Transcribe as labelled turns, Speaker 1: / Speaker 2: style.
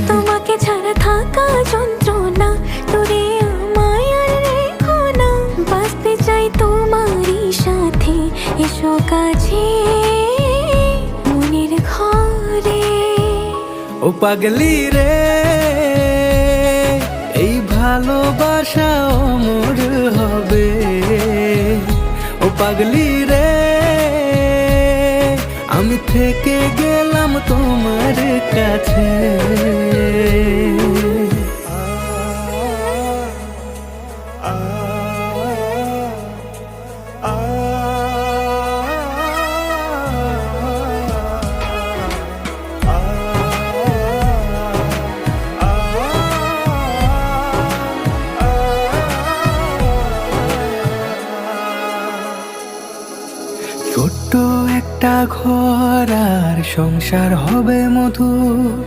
Speaker 1: তোমাকে ছাড়া থাকা যন্ত্রণা, দূরে আমায় আর রেখো না। বাঁচতে চাই তোমারই সাথে, এসো কাছে মনের ঘরে।
Speaker 2: ও পাগলি রে, এই ভালোবাসা অমর হবে। ও পাগলি রে, আমি থেকে গেলাম তোমার কাছে। ছোট্ট একটা ঘর আর সংসার হবে মধুর,